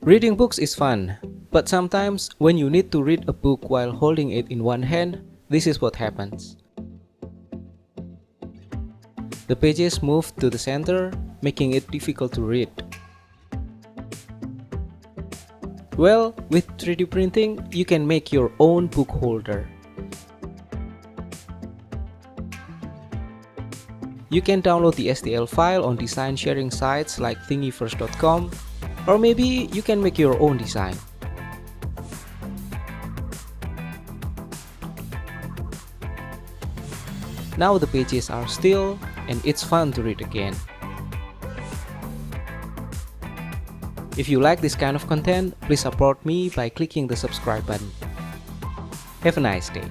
Reading books is fun, but sometimes when you need to read a book while holding it in one hand, this is what happens. The pages move to the center, making it difficult to read. Well, with 3D printing, you can make your own book holder. You can download the STL file on design sharing sites like thingiverse.com, or maybe you can make your own design. Now the pages are still, and it's fun to read again. If you like this kind of content, please support me by clicking the subscribe button. Have a nice day.